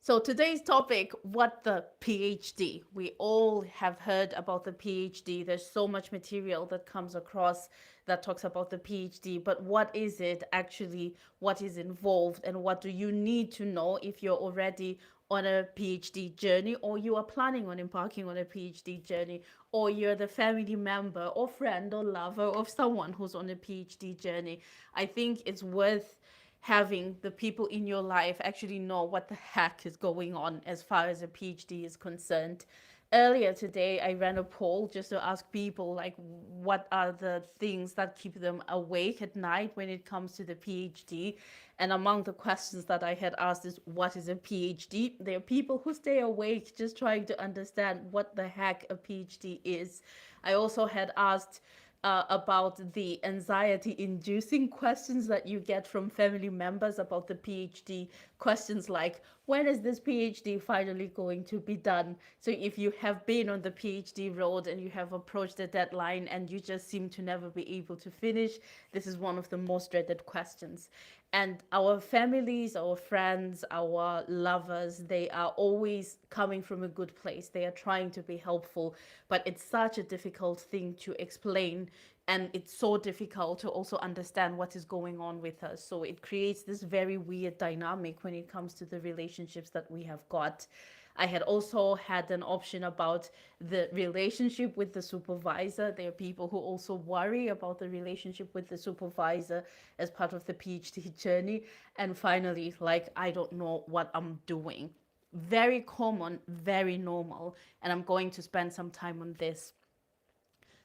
So today's topic, what the PhD. We all have heard about the PhD. There's so much material that comes across that talks about the PhD, but what is it actually? What is involved and what do you need to know if you're already on a PhD journey or you are planning on embarking on a PhD journey or you're the family member or friend or lover of someone who's on a PhD journey. I think it's worth having the people in your life actually know what the heck is going on as far as a PhD is concerned. Earlier today, I ran a poll just to ask people, like, what are the things that keep them awake at night when it comes to the PhD? And among the questions that I had asked is, what is a PhD? There are people who stay awake just trying to understand what the heck a PhD is. I also had asked about the anxiety inducing questions that you get from family members about the PhD. Questions like, when is this PhD finally going to be done? So, if you have been on the PhD road and you have approached the deadline and you just seem to never be able to finish, this is one of the most dreaded questions. And our families, our friends, our lovers, they are always coming from a good place. They are trying to be helpful, but it's such a difficult thing to explain. And it's so difficult to also understand what is going on with us. So it creates this very weird dynamic when it comes to the relationships that we have got. I had also had an option about the relationship with the supervisor. There are people who also worry about the relationship with the supervisor as part of the PhD journey. And finally, like, I don't know what I'm doing. Very common, very normal. And I'm going to spend some time on this.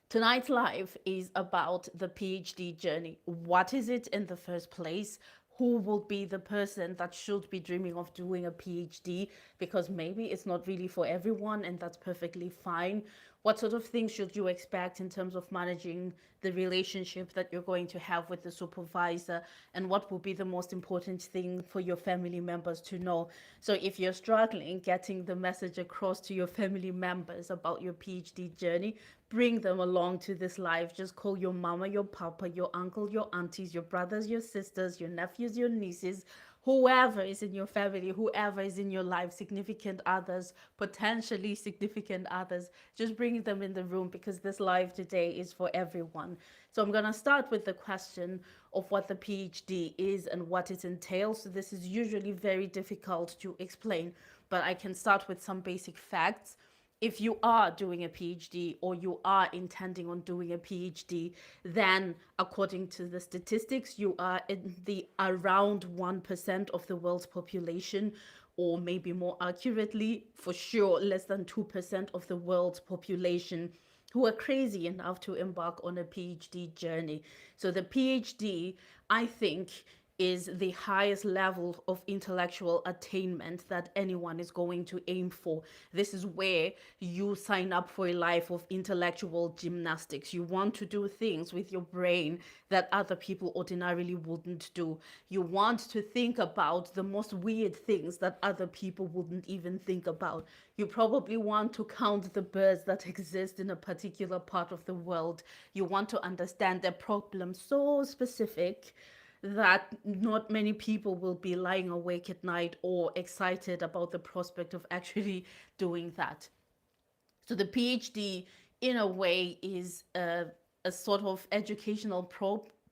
Tonight's live is about the PhD journey. What is it in the first place? Who will be the person that should be dreaming of doing a PhD? Because maybe it's not really for everyone, and that's perfectly fine. What sort of things should you expect in terms of managing the relationship that you're going to have with the supervisor? And what will be the most important thing for your family members to know? So, if you're struggling getting the message across to your family members about your PhD journey, bring them along to this live. Just call your mama, your papa, your uncle, your aunties, your brothers, your sisters, your nephews, your nieces, whoever is in your family, whoever is in your life, significant others, potentially significant others. Just bring them in the room because this live today is for everyone. So I'm going to start with the question of what the PhD is and what it entails. So this is usually very difficult to explain, but I can start with some basic facts. If you are doing a PhD or you are intending on doing a PhD, then according to the statistics, you are in the around 1% of the world's population, or maybe more accurately, for sure, less than 2% of the world's population who are crazy enough to embark on a PhD journey. So the PhD, I think, is the highest level of intellectual attainment that anyone is going to aim for. This is where you sign up for a life of intellectual gymnastics. You want to do things with your brain that other people ordinarily wouldn't do. You want to think about the most weird things that other people wouldn't even think about. You probably want to count the birds that exist in a particular part of the world. You want to understand their problems so specific that not many people will be lying awake at night or excited about the prospect of actually doing that. So the PhD, in a way, is a sort of educational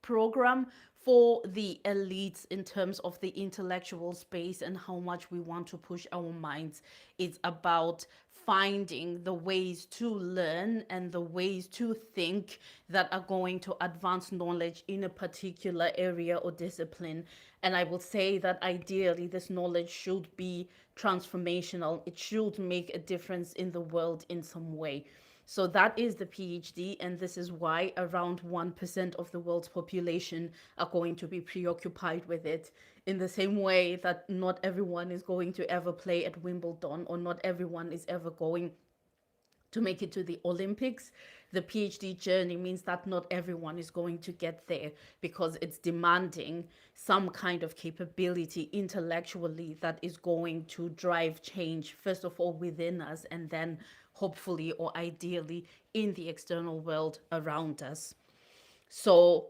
program for the elites in terms of the intellectual space and how much we want to push our minds. It's about finding the ways to learn and the ways to think that are going to advance knowledge in a particular area or discipline. And I will say that ideally, this knowledge should be transformational. It should make a difference in the world in some way. So that is the PhD, and this is why around 1% of the world's population are going to be preoccupied with it. In the same way that not everyone is going to ever play at Wimbledon, or not everyone is ever going to make it to the Olympics. The PhD journey means that not everyone is going to get there because it's demanding some kind of capability intellectually that is going to drive change, first of all, within us, and then hopefully or ideally in the external world around us. So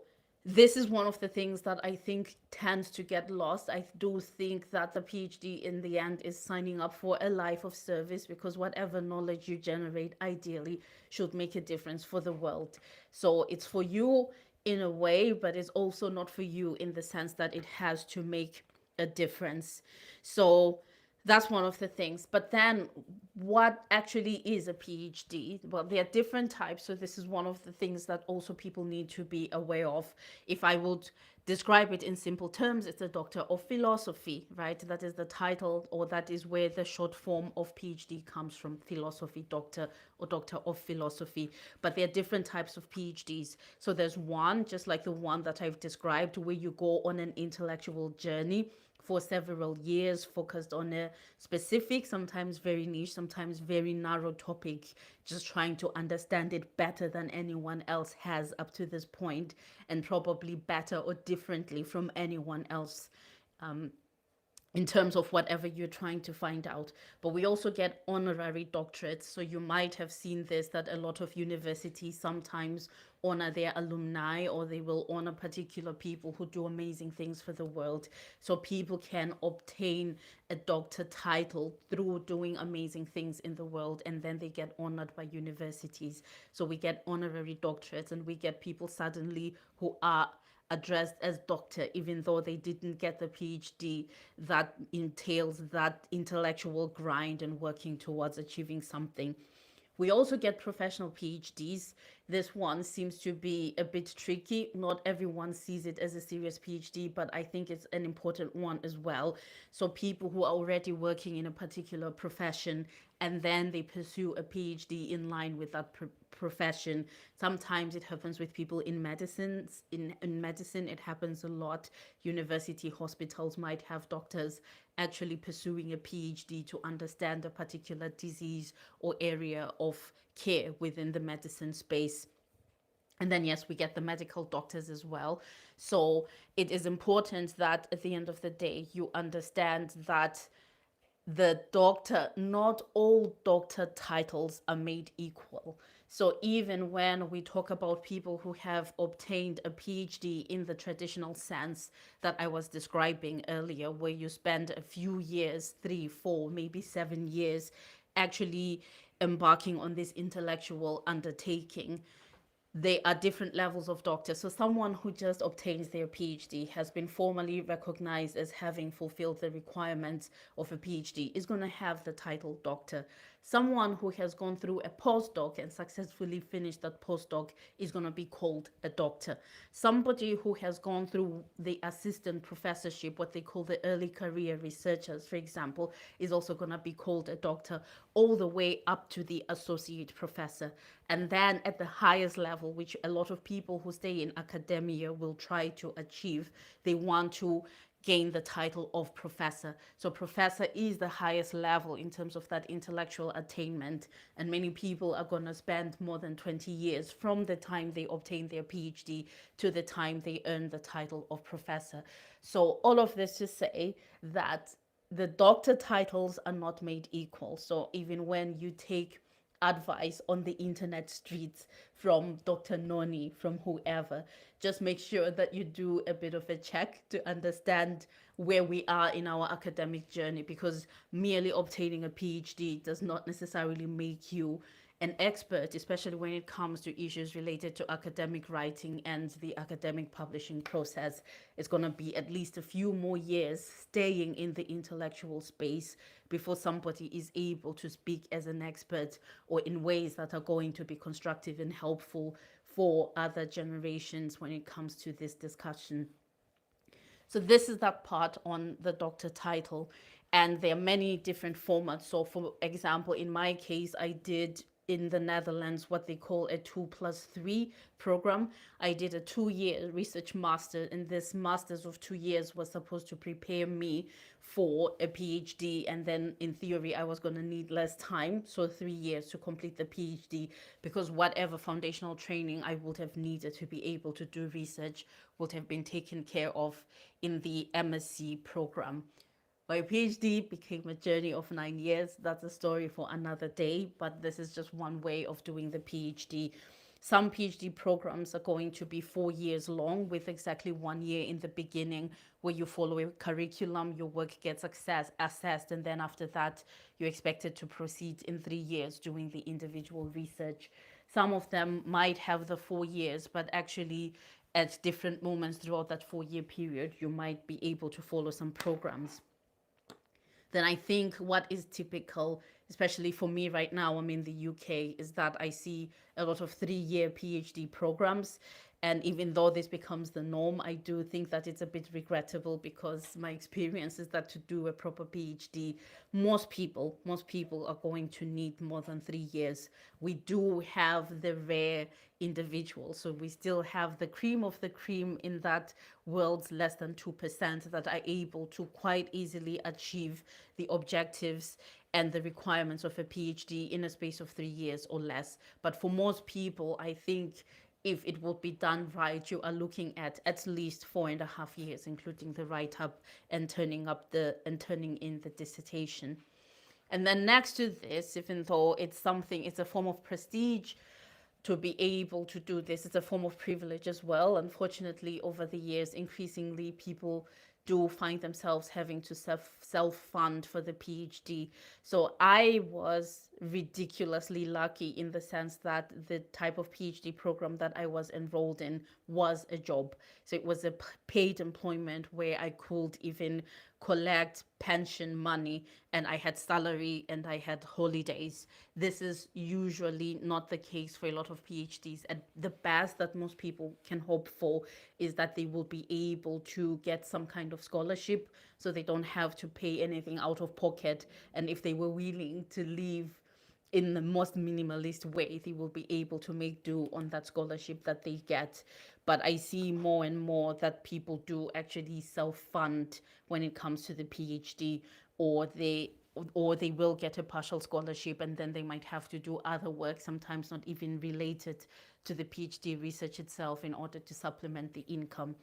this is one of the things that I think tends to get lost. I do think that the PhD in the end is signing up for a life of service, because whatever knowledge you generate ideally should make a difference for the world. So it's for you in a way, but it's also not for you in the sense that it has to make a difference. So that's one of the things. But then, what actually is a PhD? Well, there are different types. So, this is one of the things that also people need to be aware of. If I would describe it in simple terms, it's a doctor of philosophy, right? That is the title, or that is where the short form of PhD comes from, philosophy doctor or doctor of philosophy. But there are different types of PhDs. So, there's one, just like the one that I've described, where you go on an intellectual journey for several years, focused on a specific, sometimes very niche, sometimes very narrow topic, just trying to understand it better than anyone else has up to this point, and probably better or differently from anyone else in terms of whatever you're trying to find out. But we also get honorary doctorates. So you might have seen this, that a lot of universities sometimes honor their alumni, or they will honor particular people who do amazing things for the world. So people can obtain a doctor title through doing amazing things in the world, and then they get honored by universities. So we get honorary doctorates, and we get people suddenly who are addressed as doctor, even though they didn't get the PhD that entails that intellectual grind and working towards achieving something. We also get professional PhDs. This one seems to be a bit tricky. Not everyone sees it as a serious PhD, but I think it's an important one as well. So, people who are already working in a particular profession, and then they pursue a PhD in line with that profession. Sometimes it happens with people in medicine. In medicine, it happens a lot. University hospitals might have doctors actually pursuing a PhD to understand a particular disease or area of care within the medicine space. And then, yes, we get the medical doctors as well. So it is important that at the end of the day, you understand that the doctor, not all doctor titles are made equal. So even when we talk about people who have obtained a PhD in the traditional sense that I was describing earlier, where you spend a few years, 3, 4, maybe 7 years, actually embarking on this intellectual undertaking, they are different levels of doctor. So someone who just obtains their PhD, has been formally recognized as having fulfilled the requirements of a PhD, is going to have the title doctor. Someone who has gone through a postdoc and successfully finished that postdoc is going to be called a doctor. Somebody who has gone through the assistant professorship, what they call the early career researchers, for example, is also going to be called a doctor, all the way up to the associate professor. And then at the highest level, which a lot of people who stay in academia will try to achieve, they want to gain the title of professor. So professor is the highest level in terms of that intellectual attainment. And many people are going to spend more than 20 years from the time they obtain their PhD to the time they earn the title of professor. So all of this to say that the doctor titles are not made equal. So even when you take advice on the internet streets from Dr. Noni, from whoever, just make sure that you do a bit of a check to understand where we are in our academic journey, because merely obtaining a PhD does not necessarily make you an expert, especially when it comes to issues related to academic writing and the academic publishing process. It's going to be at least a few more years staying in the intellectual space before somebody is able to speak as an expert, or in ways that are going to be constructive and helpful for other generations when it comes to this discussion. So this is that part on the doctor title. And there are many different formats. So for example, in my case, I did in the Netherlands what they call a 2+3 program. I did a 2-year research master, and this master's of 2 years was supposed to prepare me for a PhD. And then in theory, I was going to need less time, so 3 years to complete the PhD, because whatever foundational training I would have needed to be able to do research would have been taken care of in the MSc program. My PhD became a journey of 9 years. That's a story for another day, but this is just one way of doing the PhD. Some PhD programs are going to be 4 years long with exactly 1 year in the beginning where you follow a curriculum, your work gets assessed, and then after that, you're expected to proceed in 3 years doing the individual research. Some of them might have the 4 years, but actually, at different moments throughout that 4 year period, you might be able to follow some programs. Then I think what is typical, especially for me right now, I'm in the UK, is that I see a lot of 3 year PhD programs. And even though this becomes the norm, I do think that it's a bit regrettable because my experience is that to do a proper PhD, most people are going to need more than 3 years. We do have the rare individuals, so we still have the cream of the cream in that world's less than 2% that are able to quite easily achieve the objectives and the requirements of a PhD in a space of 3 years or less. But for most people, I think if it would be done right, you are looking at least 4.5 years, including the write-up and turning in the dissertation. And then next to this, even though it's a form of prestige to be able to do this, it's a form of privilege as well. Unfortunately, over the years, increasingly people do find themselves having to self fund for the PhD. So I was ridiculously lucky in the sense that the type of PhD program that I was enrolled in was a job. So it was a paid employment where I could even collect pension money, and I had salary and I had holidays. This is usually not the case for a lot of PhDs. And the best that most people can hope for is that they will be able to get some kind of scholarship so they don't have to pay anything out of pocket. And if they were willing to leave in the most minimalist way, they will be able to make do on that scholarship that they get. But I see more and more that people do actually self-fund when it comes to the PhD, or they will get a partial scholarship and then they might have to do other work, sometimes not even related to the PhD research itself, in order to supplement the income.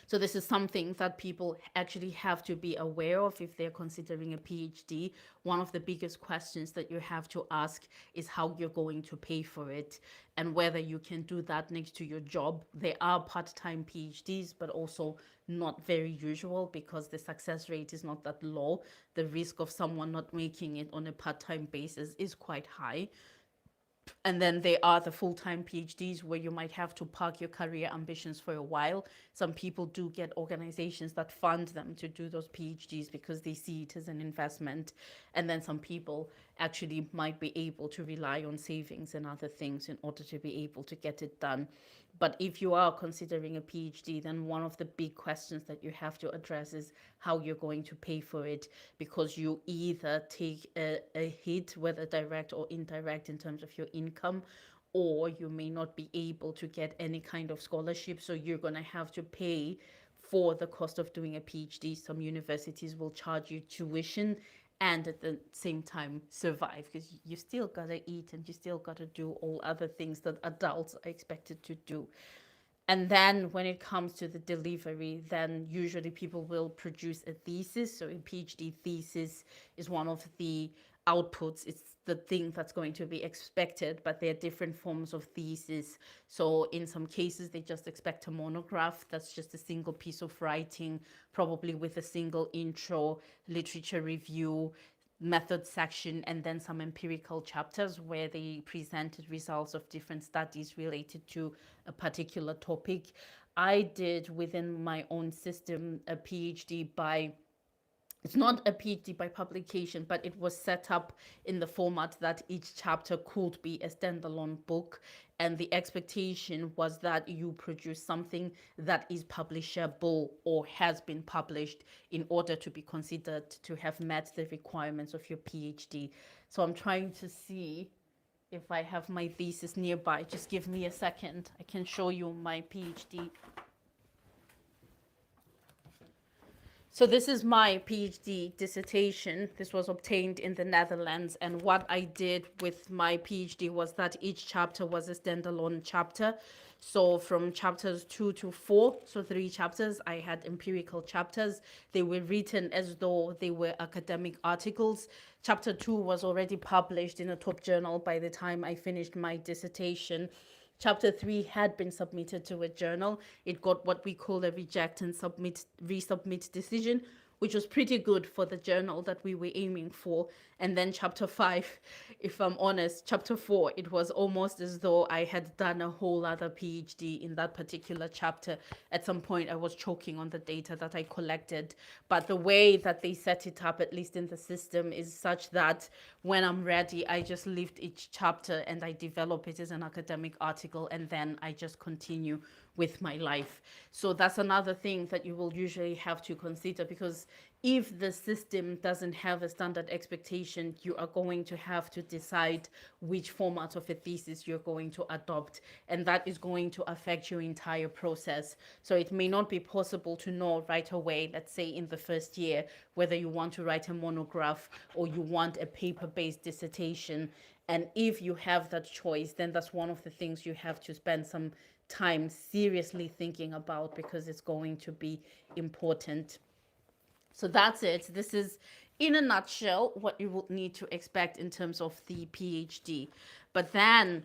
So this is something that people actually have to be aware of if they're considering a PhD. One of the biggest questions that you have to ask is how you're going to pay for it and whether you can do that next to your job. There are part-time PhDs, but also not very usual because the success rate is not that low. The risk of someone not making it on a part-time basis is quite high. And then there are the full-time PhDs where you might have to park your career ambitions for a while. Some people do get organizations that fund them to do those PhDs because they see it as an investment. And then some people actually might be able to rely on savings and other things in order to be able to get it done. But if you are considering a PhD, then one of the big questions that you have to address is how you're going to pay for it, because you either take a hit, whether direct or indirect, in terms of your income, or you may not be able to get any kind of scholarship. So you're going to have to pay for the cost of doing a PhD. Some universities will charge you tuition and at the same time survive, because you still gotta eat and you still gotta do all other things that adults are expected to do. And then when it comes to the delivery, then usually people will produce a thesis. So a PhD thesis is one of the outputs. It's the thing that's going to be expected, but there are different forms of thesis. So in some cases, they just expect a monograph. That's just a single piece of writing, probably with a single intro, literature review, method section, and then some empirical chapters where they presented results of different studies related to a particular topic. I did within my own system a PhD by, it's not a PhD by publication, but it was set up in the format that each chapter could be a standalone book. And the expectation was that you produce something that is publishable or has been published in order to be considered to have met the requirements of your PhD. So I'm trying to see if I have my thesis nearby. Just give me a second. I can show you my PhD. So this is my PhD dissertation. This was obtained in the Netherlands. And what I did with my PhD was that each chapter was a standalone chapter. So from chapters 2 to 4, so 3 chapters, I had empirical chapters. They were written as though they were academic articles. Chapter 2 was already published in a top journal by the time I finished my dissertation. Chapter 3 had been submitted to a journal. It got what we call a reject and resubmit decision, which was pretty good for the journal that we were aiming for. And then chapter 5, if I'm honest, chapter 4, it was almost as though I had done a whole other PhD in that particular chapter. At some point, I was choking on the data that I collected. But the way that they set it up, at least in the system, is such that when I'm ready, I just lift each chapter and I develop it as an academic article, and then I just continue with my life. So that's another thing that you will usually have to consider, because if the system doesn't have a standard expectation, you are going to have to decide which format of a thesis you're going to adopt, and that is going to affect your entire process. So it may not be possible to know right away, let's say in the first year, whether you want to write a monograph or you want a paper-based dissertation. And if you have that choice, then that's one of the things you have to spend some time seriously thinking about, because it's going to be important. So that's it. This is, in a nutshell, what you would need to expect in terms of the PhD. But then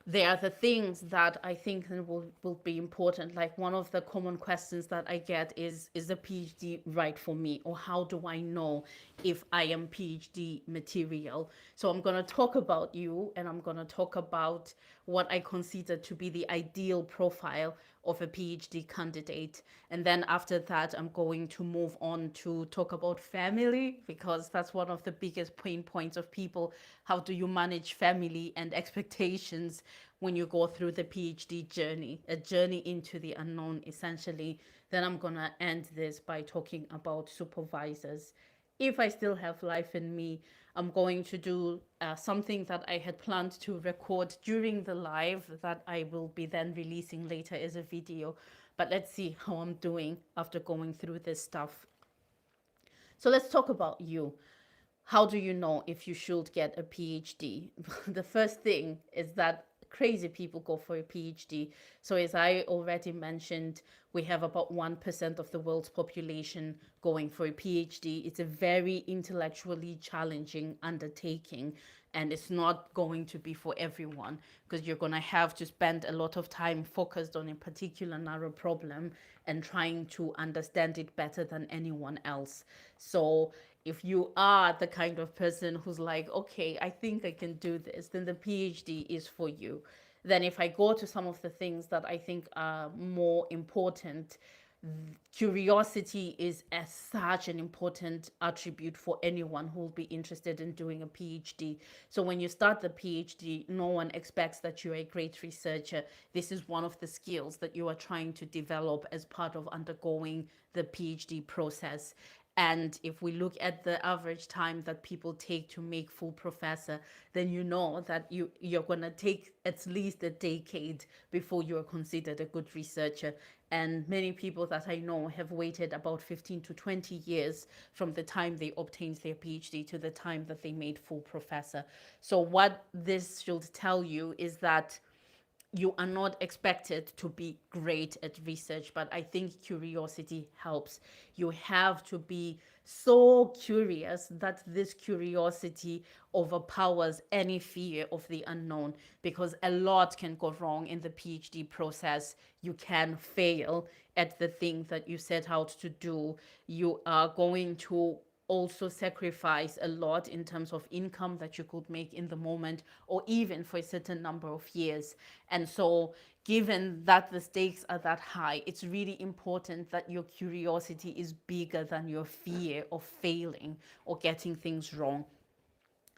they are the things that I think will be important. Like, one of the common questions that I get is a PhD right for me? Or how do I know if I am PhD material? So I'm going to talk about you, and I'm going to talk about what I consider to be the ideal profile of a PhD candidate. And then after that, I'm going to move on to talk about family, because that's one of the biggest pain points of people. How do you manage family and expectations when you go through the PhD journey, a journey into the unknown, essentially? Then I'm going to end this by talking about supervisors. If I still have life in me, I'm going to do something that I had planned to record during the live that I will be then releasing later as a video. But let's see how I'm doing after going through this stuff. So let's talk about you. How do you know if you should get a PhD? The first thing is that crazy people go for a PhD. So, as I already mentioned, we have about 1% of the world's population going for a PhD. It's a very intellectually challenging undertaking, and it's not going to be for everyone, because you're going to have to spend a lot of time focused on a particular narrow problem and trying to understand it better than anyone else. So if you are the kind of person who's like, okay, I think I can do this, then the PhD is for you. Then if I go to some of the things that I think are more important, curiosity is as such an important attribute for anyone who will be interested in doing a PhD. So when you start the PhD, no one expects that you're a great researcher. This is one of the skills that you are trying to develop as part of undergoing the PhD process. And if we look at the average time that people take to make full professor, then you know that you're going to take at least a decade before you are considered a good researcher. And many people that I know have waited about 15 to 20 years from the time they obtained their PhD to the time that they made full professor. So what this should tell you is that you are not expected to be great at research, but I think curiosity helps. You have to be so curious that this curiosity overpowers any fear of the unknown, because a lot can go wrong in the PhD process. You can fail at the thing that you set out to do. You are going to also sacrifice a lot in terms of income that you could make in the moment, or even for a certain number of years. And so, given that the stakes are that high, it's really important that your curiosity is bigger than your fear of failing or getting things wrong.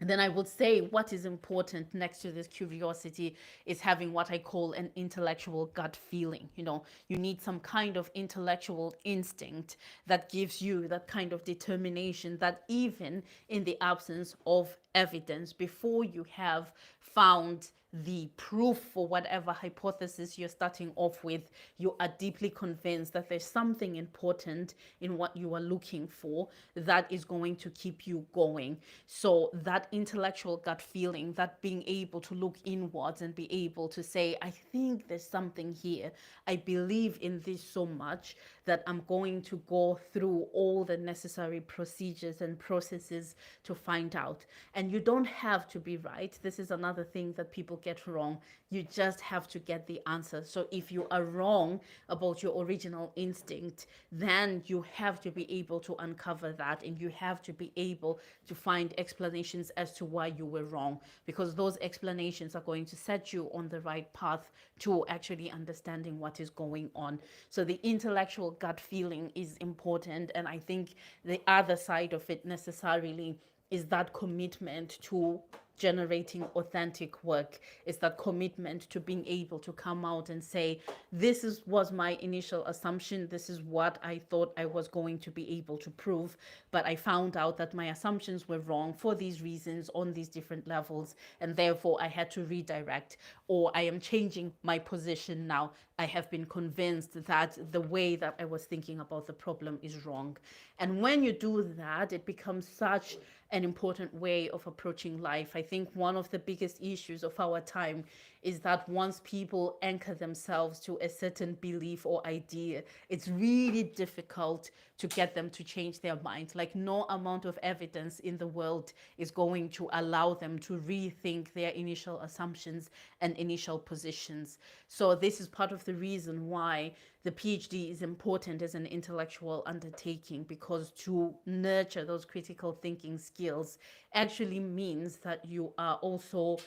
And then I would say what is important next to this curiosity is having what I call an intellectual gut feeling. You need some kind of intellectual instinct that gives you that kind of determination that even in the absence of evidence, before you have found the proof for whatever hypothesis you're starting off with, you are deeply convinced that there's something important in what you are looking for that is going to keep you going. So that intellectual gut feeling, that being able to look inwards and be able to say, I think there's something here. I believe in this so much that I'm going to go through all the necessary procedures and processes to find out. And you don't have to be right. This is another thing that people get wrong. You just have to get the answer. So if you are wrong about your original instinct, then you have to be able to uncover that, and you have to be able to find explanations as to why you were wrong, because those explanations are going to set you on the right path to actually understanding what is going on. So the intellectual gut feeling is important, and I think the other side of it necessarily is that commitment to generating authentic work, is that commitment to being able to come out and say, this was my initial assumption, this is what I thought I was going to be able to prove, but I found out that my assumptions were wrong for these reasons on these different levels, and therefore I had to redirect, or I am changing my position now. I have been convinced that the way that I was thinking about the problem is wrong. And when you do that, it becomes such an important way of approaching life. I think one of the biggest issues of our time is that once people anchor themselves to a certain belief or idea, it's really difficult to get them to change their minds. Like, no amount of evidence in the world is going to allow them to rethink their initial assumptions and initial positions. So this is part of the reason why the PhD is important as an intellectual undertaking, because to nurture those critical thinking skills actually means that you are also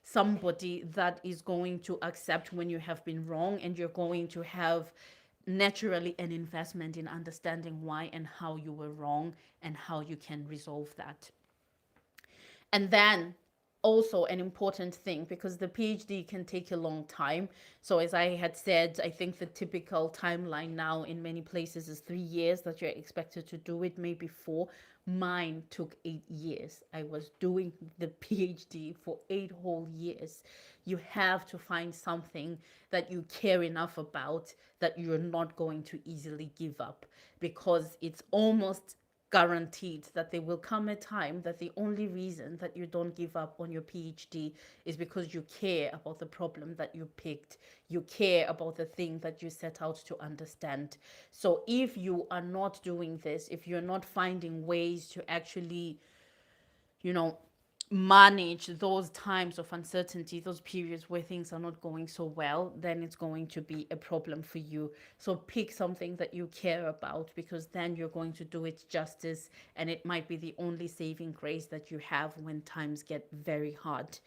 somebody that is going to accept when you have been wrong, and you're going to have naturally an investment in understanding why and how you were wrong and how you can resolve that. And then also an important thing, because the PhD can take a long time. So as I had said, I think the typical timeline now in many places is 3 years that you're expected to do it, maybe 4. Mine took 8 years. I was doing the PhD for 8 whole years. You have to find something that you care enough about that you're not going to easily give up, because it's almost guaranteed that there will come a time that the only reason that you don't give up on your PhD is because you care about the problem that you picked. You care about the thing that you set out to understand. So if you are not doing this, if you're not finding ways to actually, you know, manage those times of uncertainty, those periods where things are not going so well, then it's going to be a problem for you. So pick something that you care about, because then you're going to do it justice, and it might be the only saving grace that you have when times get very hard.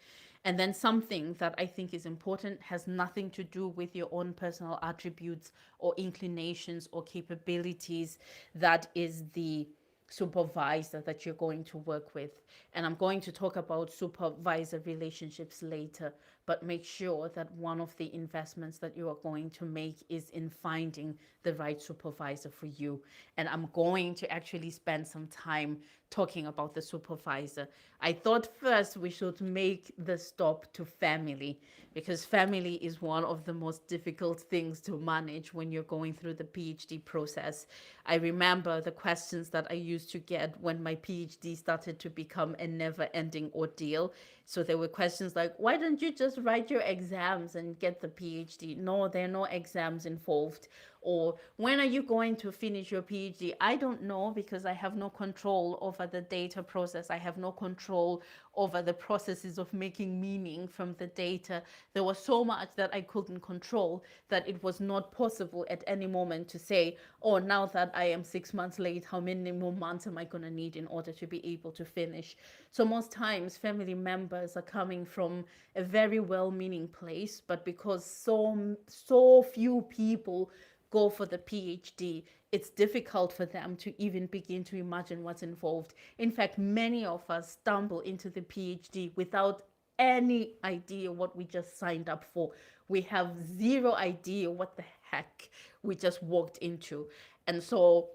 And then something that I think is important has nothing to do with your own personal attributes or inclinations or capabilities. That is the supervisor that you're going to work with. And I'm going to talk about supervisor relationships later, but make sure that one of the investments that you are going to make is in finding the right supervisor for you. And I'm going to actually spend some time talking about the supervisor. I thought first we should make the stop to family, because family is one of the most difficult things to manage when you're going through the PhD process. I remember the questions that I used to get when my PhD started to become a never-ending ordeal. So there were questions like, why don't you just write your exams and get the PhD? No, there are no exams involved. Or when are you going to finish your PhD? I don't know, because I have no control over the data process. I have no control over the processes of making meaning from the data. There was so much that I couldn't control that it was not possible at any moment to say, oh, now that I am 6 months late, how many more months am I going to need in order to be able to finish? So most times family members are coming from a very well-meaning place, but because so few people go for the PhD, it's difficult for them to even begin to imagine what's involved. In fact, many of us stumble into the PhD without any idea what we just signed up for. We have zero idea what the heck we just walked into. And so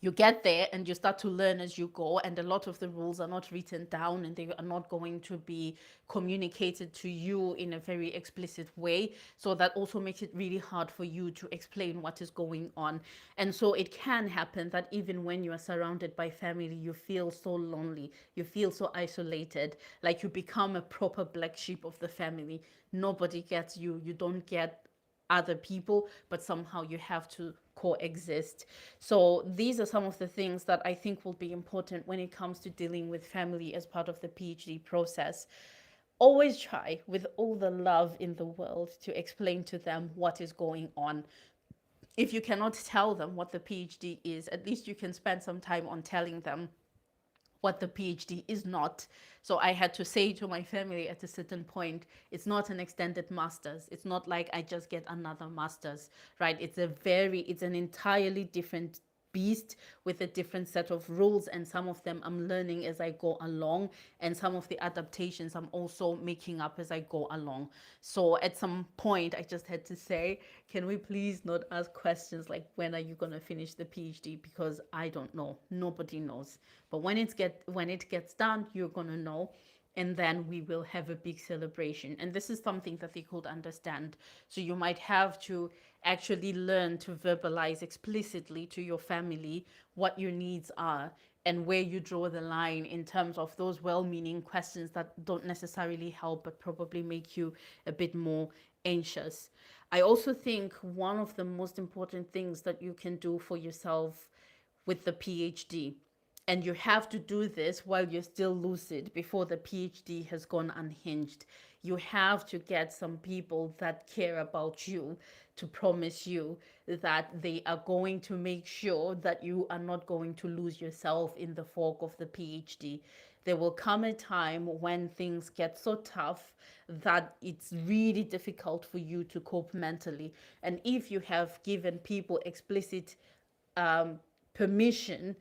you get there and you start to learn as you go, and a lot of the rules are not written down and they are not going to be communicated to you in a very explicit way, so that also makes it really hard for you to explain what is going on. And so it can happen that even when you are surrounded by family, you feel so lonely, you feel so isolated, like you become a proper black sheep of the family. Nobody gets you, you don't get other people, but somehow you have to coexist. So these are some of the things that I think will be important when it comes to dealing with family as part of the PhD process. Always try with all the love in the world to explain to them what is going on. If you cannot tell them what the PhD is, at least you can spend some time on telling them what the PhD is not. So I had to say to my family at a certain point, it's not an extended master's. It's not like I just get another master's, right? It's an entirely different beast with a different set of rules, and some of them I'm learning as I go along, and some of the adaptations I'm also making up as I go along. So at some point I just had to say, can we please not ask questions like when are you going to finish the PhD, because I don't know, nobody knows. But when it gets done, you're going to know, and then we will have a big celebration. And this is something that they could understand. So you might have to actually learn to verbalize explicitly to your family what your needs are and where you draw the line in terms of those well-meaning questions that don't necessarily help but probably make you a bit more anxious. I also think one of the most important things that you can do for yourself with the PhD, and you have to do this while you're still lucid before the PhD has gone unhinged. You have to get some people that care about you to promise you that they are going to make sure that you are not going to lose yourself in the fog of the PhD. There will come a time when things get so tough that it's really difficult for you to cope mentally. And if you have given people explicit permission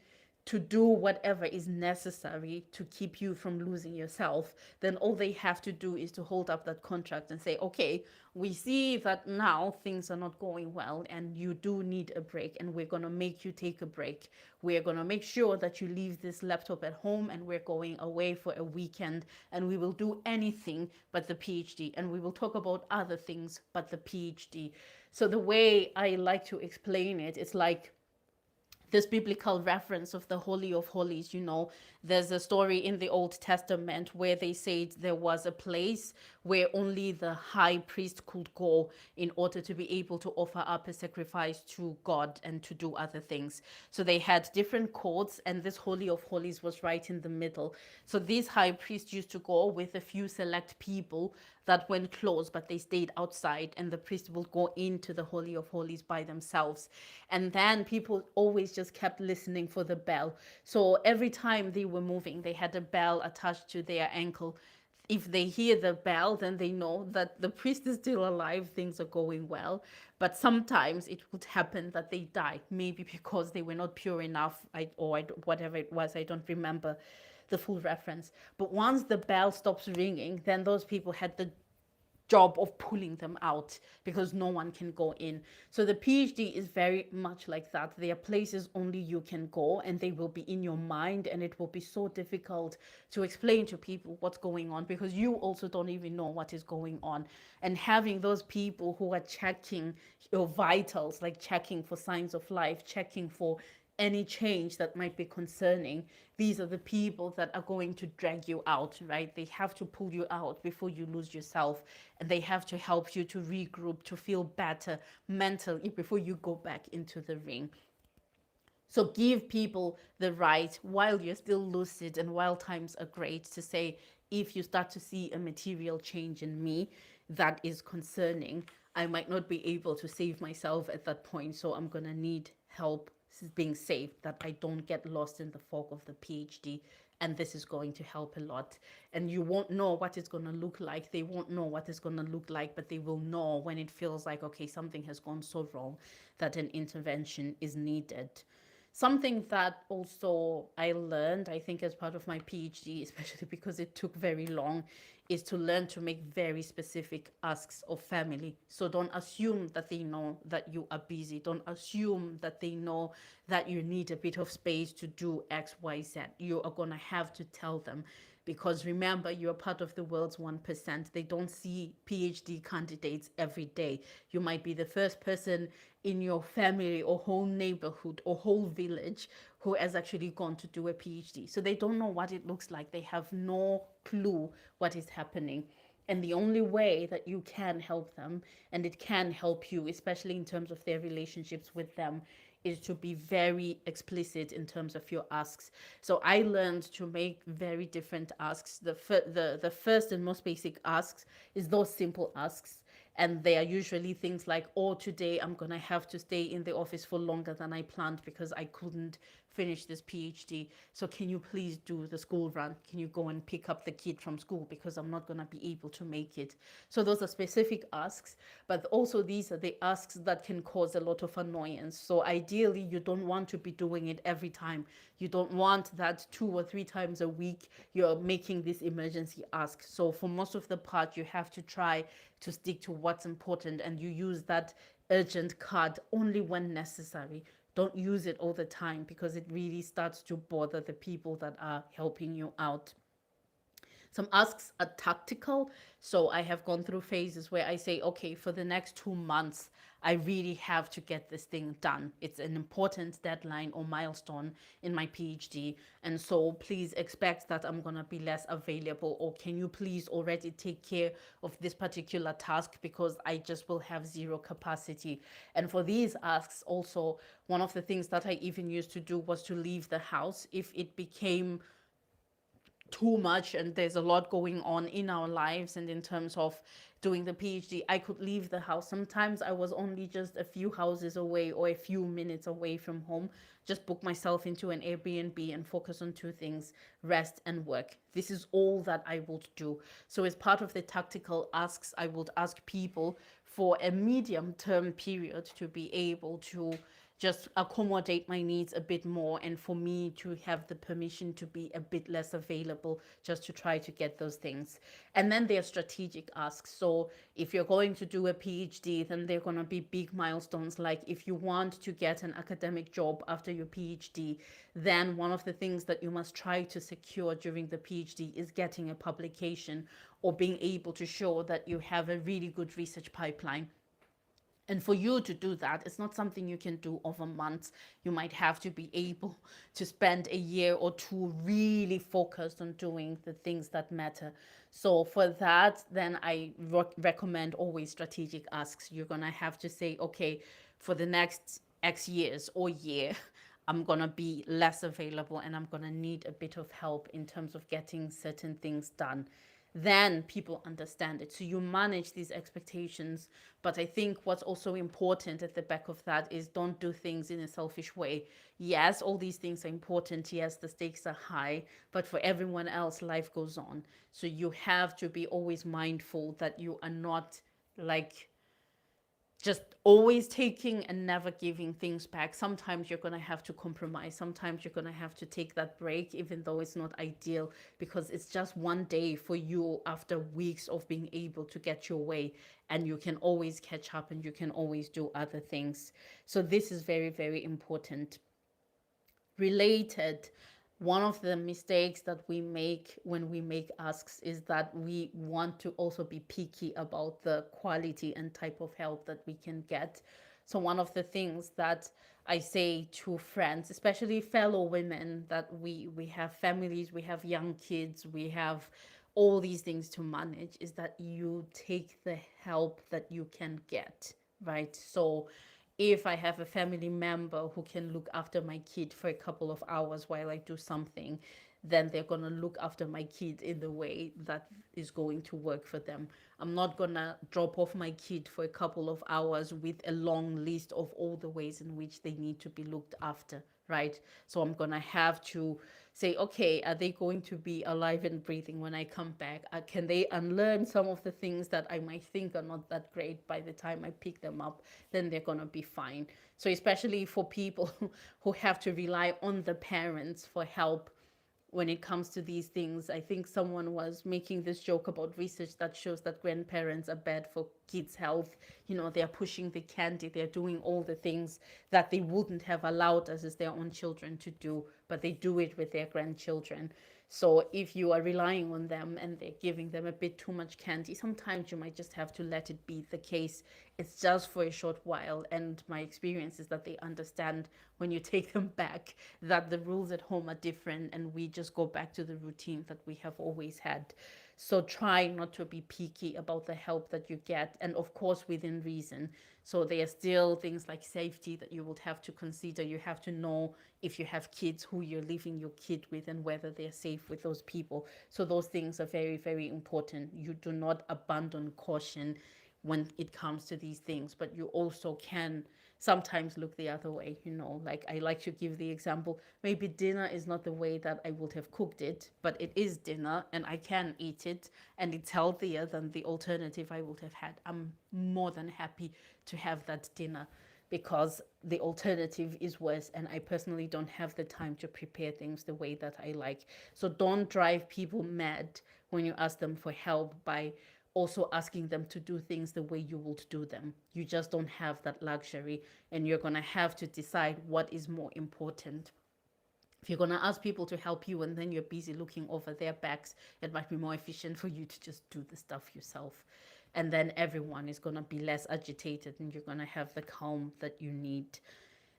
to do whatever is necessary to keep you from losing yourself, then all they have to do is to hold up that contract and say, okay, we see that now things are not going well and you do need a break, and we're going to make you take a break. We're going to make sure that you leave this laptop at home and we're going away for a weekend, and we will do anything but the PhD, and we will talk about other things but the PhD. So the way I like to explain it, it's like this biblical reference of the Holy of Holies. There's a story in the Old Testament where they said there was a place where only the high priest could go in order to be able to offer up a sacrifice to God and to do other things. So they had different courts, and this Holy of Holies was right in the middle. So these high priests used to go with a few select people that went close, but they stayed outside, and the priest will go into the Holy of Holies by themselves. And then people always just kept listening for the bell. So every time they were moving, they had a bell attached to their ankle. If they hear the bell, then they know that the priest is still alive, things are going well. But sometimes it would happen that they die, maybe because they were not pure enough, whatever it was, I don't remember the full reference. But once the bell stops ringing, then those people had the job of pulling them out because no one can go in. So the PhD is very much like that. There are places only you can go, and they will be in your mind, and it will be so difficult to explain to people what's going on because you also don't even know what is going on. And having those people who are checking your vitals, like checking for signs of life, checking for any change that might be concerning, these are the people that are going to drag you out, right? They have to pull you out before you lose yourself, and they have to help you to regroup, to feel better mentally before you go back into the ring. So give people the right, while you're still lucid and while times are great, to say, if you start to see a material change in me that is concerning, I might not be able to save myself at that point. So I'm going to need help being safe, that I don't get lost in the fog of the PhD. And this is going to help a lot. And you won't know what it's going to look like. They won't know what it's going to look like, but they will know when it feels like, okay, something has gone so wrong that an intervention is needed. Something that also I learned, I think, as part of my PhD, especially because it took very long, is to learn to make very specific asks of family. So don't assume that they know that you are busy. Don't assume that they know that you need a bit of space to do X, Y, Z. You are going to have to tell them, because remember, you're part of the world's 1%. They don't see PhD candidates every day. You might be the first person in your family or whole neighborhood or whole village who has actually gone to do a PhD. So they don't know what it looks like. They have no clue what is happening. And the only way that you can help them, and it can help you, especially in terms of their relationships with them, is to be very explicit in terms of your asks. So I learned to make very different asks. The first and most basic asks is those simple asks. And they are usually things like, oh, today I'm going to have to stay in the office for longer than I planned because I couldn't finish this PhD. So can you please do the school run? Can you go and pick up the kid from school because I'm not going to be able to make it? So those are specific asks, but also these are the asks that can cause a lot of annoyance. So ideally, you don't want to be doing it every time. You don't want that 2 or 3 times a week you're making this emergency ask. So for most of the part, you have to try to stick to what's important, and you use that urgent card only when necessary. Don't use it all the time because it really starts to bother the people that are helping you out. Some asks are tactical. So I have gone through phases where I say, okay, for the next 2 months, I really have to get this thing done. It's an important deadline or milestone in my PhD. And so please expect that I'm going to be less available. Or can you please already take care of this particular task because I just will have zero capacity. And for these asks, also, one of the things that I even used to do was to leave the house if it became too much and there's a lot going on in our lives and in terms of doing the PhD. I could leave the house. Sometimes I was only just a few houses away or a few minutes away from home. Just book myself into an Airbnb and focus on two things: rest and work. This is all that I would do. So as part of the tactical asks, I would ask people for a medium term period to be able to just accommodate my needs a bit more, and for me to have the permission to be a bit less available just to try to get those things. And then there are strategic asks. So if you're going to do a PhD, then there are going to be big milestones. Like if you want to get an academic job after your PhD, then one of the things that you must try to secure during the PhD is getting a publication or being able to show that you have a really good research pipeline. And for you to do that, it's not something you can do over months. You might have to be able to spend a year or two really focused on doing the things that matter. So for that, then I recommend always strategic asks. You're going to have to say, okay, for the next X years or year, I'm going to be less available and I'm going to need a bit of help in terms of getting certain things done. Then people understand it. So you manage these expectations. But I think what's also important at the back of that is don't do things in a selfish way. Yes, all these things are important. Yes, the stakes are high. But for everyone else, life goes on. So you have to be always mindful that you are not like just always taking and never giving things back. Sometimes you're going to have to compromise. Sometimes you're going to have to take that break, even though it's not ideal, because it's just one day for you after weeks of being able to get your way. And you can always catch up and you can always do other things. So, this is very, very important. Related, one of the mistakes that we make when we make asks is that we want to also be picky about the quality and type of help that we can get. So one of the things that I say to friends, especially fellow women, that we have families, we have young kids, we have all these things to manage, is that you take the help that you can get, right? So if I have a family member who can look after my kid for a couple of hours while I do something, then they're going to look after my kid in the way that is going to work for them. I'm not going to drop off my kid for a couple of hours with a long list of all the ways in which they need to be looked after, right? So I'm going to have to say, okay, are they going to be alive and breathing when I come back? Can they unlearn some of the things that I might think are not that great by the time I pick them up? Then they're going to be fine. So, especially for people who have to rely on the parents for help when it comes to these things. I think someone was making this joke about research that shows that grandparents are bad for kids' health. You know, they're pushing the candy, they're doing all the things that they wouldn't have allowed us as their own children to do, but they do it with their grandchildren. So if you are relying on them and they're giving them a bit too much candy, sometimes you might just have to let it be the case. It's just for a short while. And my experience is that they understand when you take them back that the rules at home are different and we just go back to the routine that we have always had. So try not to be picky about the help that you get, and of course within reason. So there are still things like safety that you would have to consider. You have to know if you have kids who you're leaving your kid with and whether they're safe with those people. So those things are very, very important. You do not abandon caution when it comes to these things, but you also can sometimes look the other way. You know, like I like to give the example, maybe dinner is not the way that I would have cooked it, but it is dinner and I can eat it and it's healthier than the alternative I would have had. I'm more than happy to have that dinner because the alternative is worse and I personally don't have the time to prepare things the way that I like. So don't drive people mad when you ask them for help by also asking them to do things the way you would do them. You just don't have that luxury, and you're going to have to decide what is more important. If you're going to ask people to help you and then you're busy looking over their backs, it might be more efficient for you to just do the stuff yourself. And then everyone is going to be less agitated and you're going to have the calm that you need.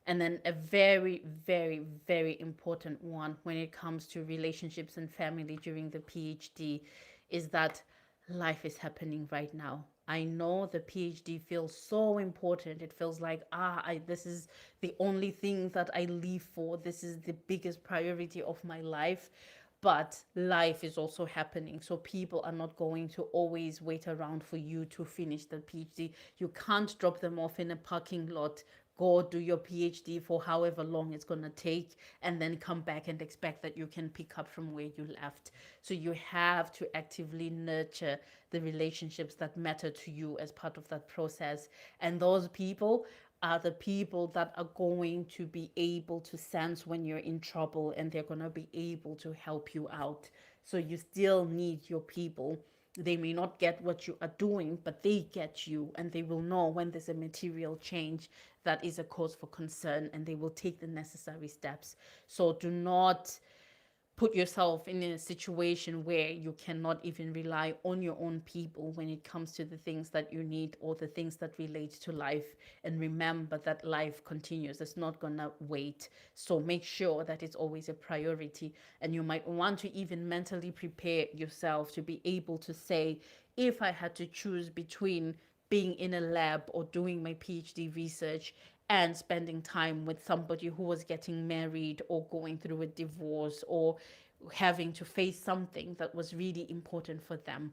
And then a very, very, very important one when it comes to relationships and family during the PhD is that life is happening right now. I know the PhD feels so important. It feels like, this is the only thing that I live for. This is the biggest priority of my life. But life is also happening. So people are not going to always wait around for you to finish the PhD. You can't drop them off in a parking lot, go do your PhD for however long it's going to take, and then come back and expect that you can pick up from where you left. So you have to actively nurture the relationships that matter to you as part of that process. And those people are the people that are going to be able to sense when you're in trouble and they're going to be able to help you out. So you still need your people. They may not get what you are doing, but they get you and they will know when there's a material change that is a cause for concern and they will take the necessary steps. So do not put yourself in a situation where you cannot even rely on your own people when it comes to the things that you need or the things that relate to life. And remember that life continues, it's not gonna wait. So make sure that it's always a priority. And you might want to even mentally prepare yourself to be able to say, if I had to choose between being in a lab or doing my PhD research and spending time with somebody who was getting married or going through a divorce or having to face something that was really important for them,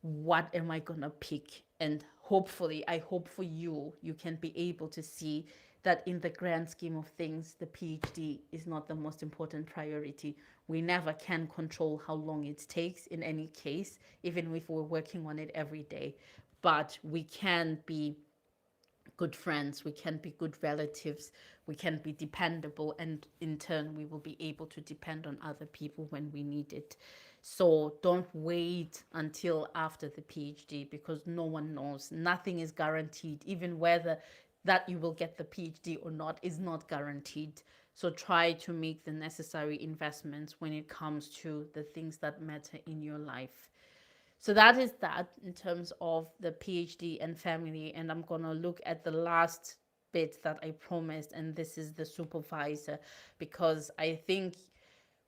what am I gonna pick? And hopefully, I hope for you, you can be able to see that in the grand scheme of things, the PhD is not the most important priority. We never can control how long it takes in any case, even if we're working on it every day. But we can be good friends, we can be good relatives, we can be dependable, and in turn, we will be able to depend on other people when we need it. So don't wait until after the PhD because no one knows. Nothing is guaranteed, even whether that you will get the PhD or not is not guaranteed. So try to make the necessary investments when it comes to the things that matter in your life. So that is that in terms of the PhD and family. And I'm going to look at the last bit that I promised, and this is the supervisor, because I think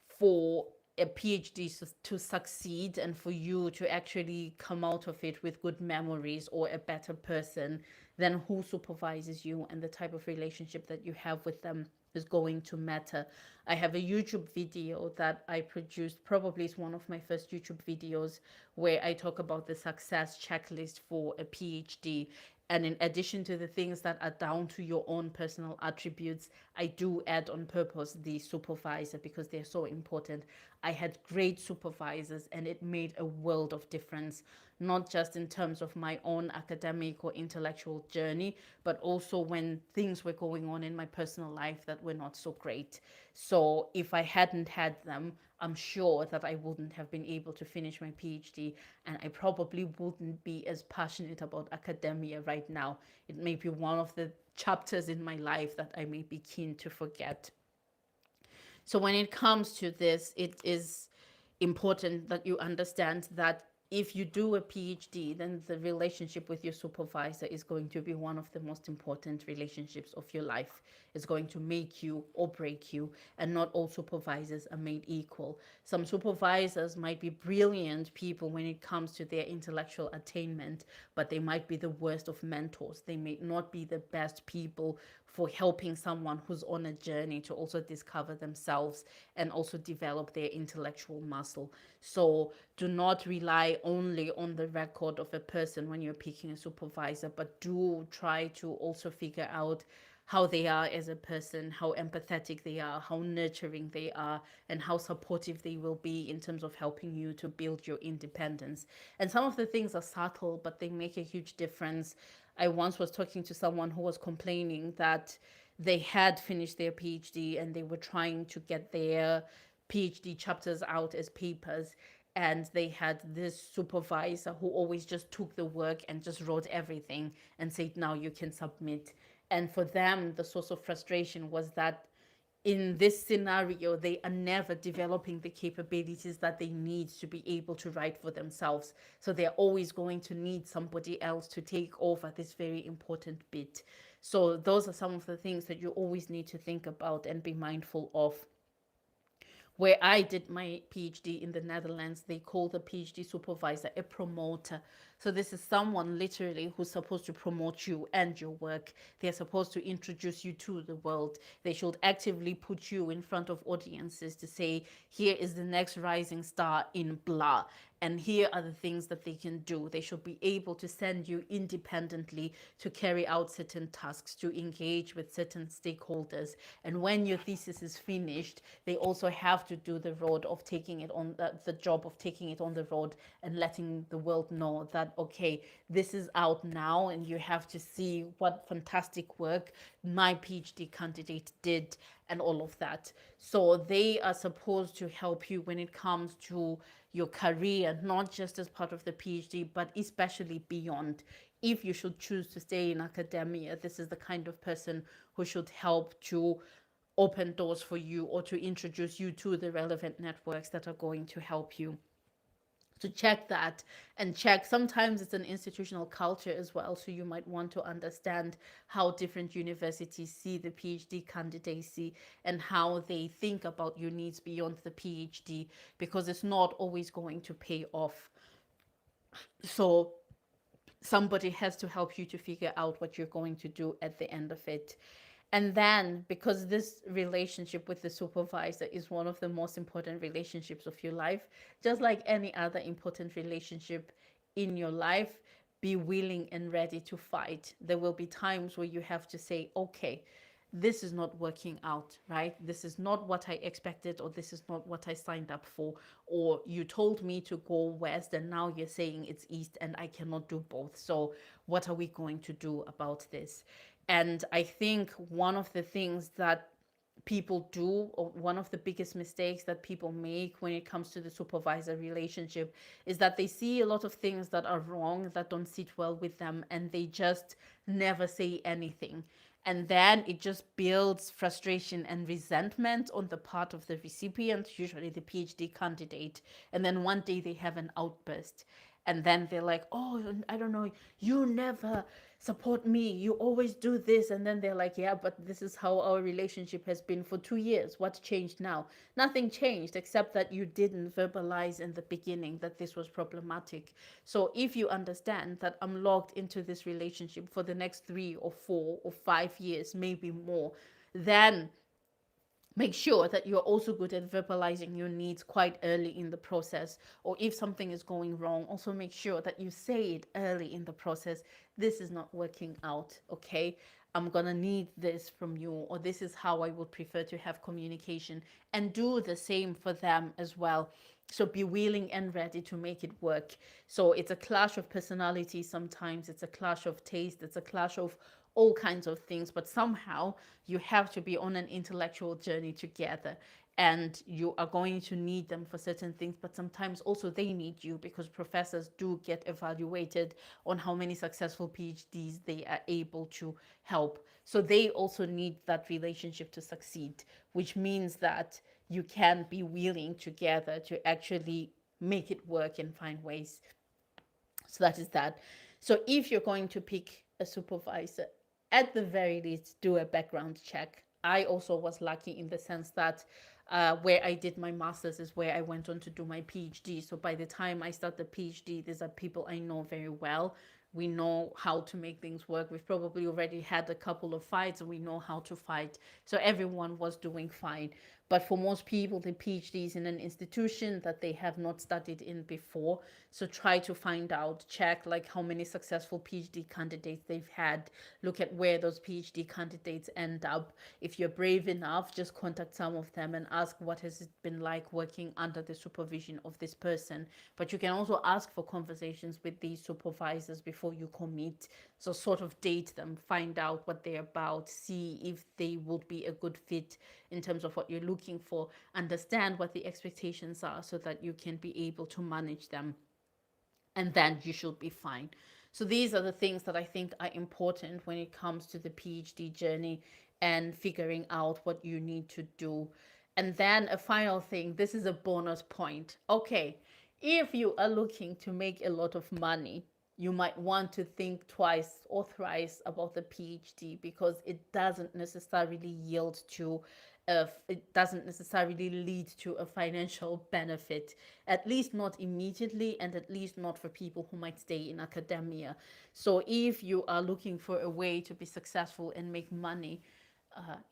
for a PhD to succeed and for you to actually come out of it with good memories or a better person, then who supervises you and the type of relationship that you have with them is going to matter. I have a YouTube video that I produced, probably it's one of my first YouTube videos, where I talk about the success checklist for a PhD. And in addition to the things that are down to your own personal attributes, I do add on purpose the supervisor because they're so important. I had great supervisors and it made a world of difference, not just in terms of my own academic or intellectual journey, but also when things were going on in my personal life that were not so great. So if I hadn't had them, I'm sure that I wouldn't have been able to finish my PhD, and I probably wouldn't be as passionate about academia right now. It may be one of the chapters in my life that I may be keen to forget. So when it comes to this, it is important that you understand that if you do a PhD, then the relationship with your supervisor is going to be one of the most important relationships of your life. It's going to make you or break you, and not all supervisors are made equal. Some supervisors might be brilliant people when it comes to their intellectual attainment, but they might be the worst of mentors. They may not be the best people for helping someone who's on a journey to also discover themselves and also develop their intellectual muscle. So do not rely only on the record of a person when you're picking a supervisor, but do try to also figure out how they are as a person, how empathetic they are, how nurturing they are, and how supportive they will be in terms of helping you to build your independence. And some of the things are subtle, but they make a huge difference. I once was talking to someone who was complaining that they had finished their PhD and they were trying to get their PhD chapters out as papers. And they had this supervisor who always just took the work and just wrote everything and said, now you can submit. And for them, the source of frustration was that in this scenario, they are never developing the capabilities that they need to be able to write for themselves. So they're always going to need somebody else to take over this very important bit. So those are some of the things that you always need to think about and be mindful of. Where I did my PhD in the Netherlands, they call the PhD supervisor a promoter. So this is someone literally who's supposed to promote you and your work. They're supposed to introduce you to the world. They should actively put you in front of audiences to say, here is the next rising star in blah. And here are the things that they can do. They should be able to send you independently to carry out certain tasks, to engage with certain stakeholders. And when your thesis is finished, they also have to do the road of taking it on the job of taking it on the road and letting the world know that, okay, this is out now and you have to see what fantastic work my PhD candidate did and all of that. So they are supposed to help you when it comes to your career, not just as part of the PhD, but especially beyond. If you should choose to stay in academia, this is the kind of person who should help to open doors for you or to introduce you to the relevant networks that are going to help you. To check that and check, sometimes it's an institutional culture as well, so you might want to understand how different universities see the PhD candidacy and how they think about your needs beyond the PhD, because it's not always going to pay off. So somebody has to help you to figure out what you're going to do at the end of it. And then, because this relationship with the supervisor is one of the most important relationships of your life, just like any other important relationship in your life, be willing and ready to fight. There will be times where you have to say, okay, this is not working out, right? This is not what I expected, or this is not what I signed up for. Or you told me to go west, and now you're saying it's east, and I cannot do both. So, what are we going to do about this? And I think one of the things that people do, or one of the biggest mistakes that people make when it comes to the supervisor relationship, is that they see a lot of things that are wrong, that don't sit well with them, and they just never say anything. And then it just builds frustration and resentment on the part of the recipient, usually the PhD candidate. And then one day they have an outburst. And then they're like, oh, I don't know, you never support me. You always do this. And then they're like, yeah, but this is how our relationship has been for 2 years. What changed now? Nothing changed except that you didn't verbalize in the beginning that this was problematic. So if you understand that I'm locked into this relationship for the next 3 or 4 or 5 years, maybe more, then make sure that you're also good at verbalizing your needs quite early in the process. Or if something is going wrong, also make sure that you say it early in the process. This is not working out, okay? I'm gonna need this from you, or this is how I would prefer to have communication. And do the same for them as well. So be willing and ready to make it work. So it's a clash of personality sometimes, it's a clash of taste, it's a clash of all kinds of things, but somehow you have to be on an intellectual journey together, and you are going to need them for certain things, but sometimes also they need you, because professors do get evaluated on how many successful PhDs they are able to help. So they also need that relationship to succeed, which means that you can be willing together to actually make it work and find ways. So that is that. So if you're going to pick a supervisor, at the very least, do a background check. I also was lucky in the sense that where I did my master's is where I went on to do my PhD. So by the time I start the PhD, these are people I know very well. We know how to make things work. We've probably already had a couple of fights and we know how to fight. So everyone was doing fine. But for most people, the PhD is in an institution that they have not studied in before. So try to find out, check like how many successful PhD candidates they've had, look at where those PhD candidates end up. If you're brave enough, just contact some of them and ask what has it been like working under the supervision of this person. But you can also ask for conversations with these supervisors before you commit. So sort of date them, find out what they're about, see if they would be a good fit in terms of what you're looking for, understand what the expectations are so that you can be able to manage them, and then you should be fine. So these are the things that I think are important when it comes to the PhD journey and figuring out what you need to do. And then a final thing, this is a bonus point. Okay, if you are looking to make a lot of money, you might want to think twice or thrice about the PhD, because it doesn't necessarily yield to it doesn't necessarily lead to a financial benefit, at least not immediately, and at least not for people who might stay in academia. So if you are looking for a way to be successful and make money,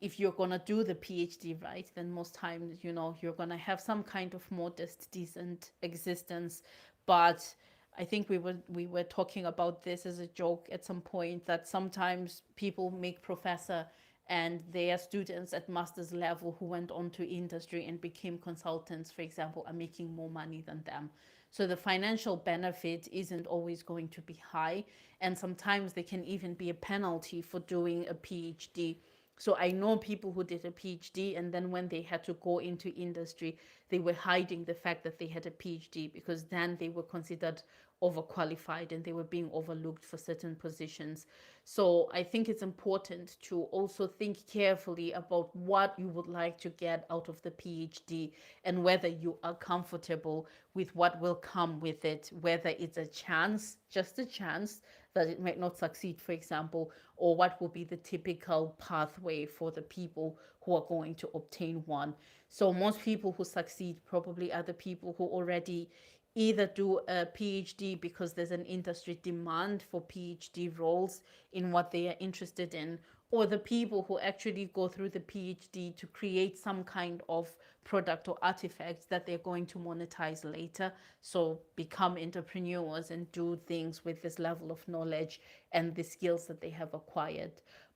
if you're gonna do the PhD right, then most times, you're gonna have some kind of modest, decent existence. But I think we were talking about this as a joke at some point, that sometimes people make professor and their students at master's level who went on to industry and became consultants, for example, are making more money than them. So the financial benefit isn't always going to be high, and sometimes there can even be a penalty for doing a PhD. So I know people who did a PhD, and then when they had to go into industry, they were hiding the fact that they had a PhD, because then they were considered overqualified and they were being overlooked for certain positions. So I think it's important to also think carefully about what you would like to get out of the PhD, and whether you are comfortable with what will come with it, whether it's a chance, just a chance, that it might not succeed, for example, or what will be the typical pathway for the people who are going to obtain one. So most people who succeed probably are the people who already either do a PhD because there's an industry demand for PhD roles in what they are interested in, or the people who actually go through the PhD to create some kind of product or artifact that they're going to monetize later. So become entrepreneurs and do things with this level of knowledge and the skills that they have acquired.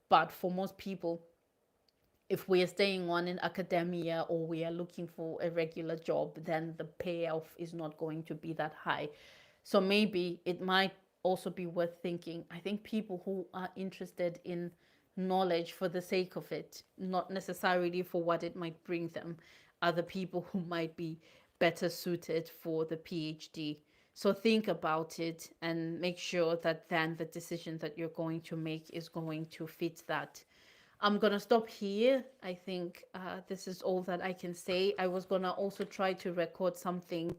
But for most people, if we are staying on in academia or we are looking for a regular job, then the payoff is not going to be that high. So maybe it might also be worth thinking. I think people who are interested in knowledge for the sake of it, not necessarily for what it might bring them, are the people who might be better suited for the PhD. So think about it and make sure that then the decision that you're going to make is going to fit that. I'm gonna stop here. I think this is all that I can say. I was gonna also try to record something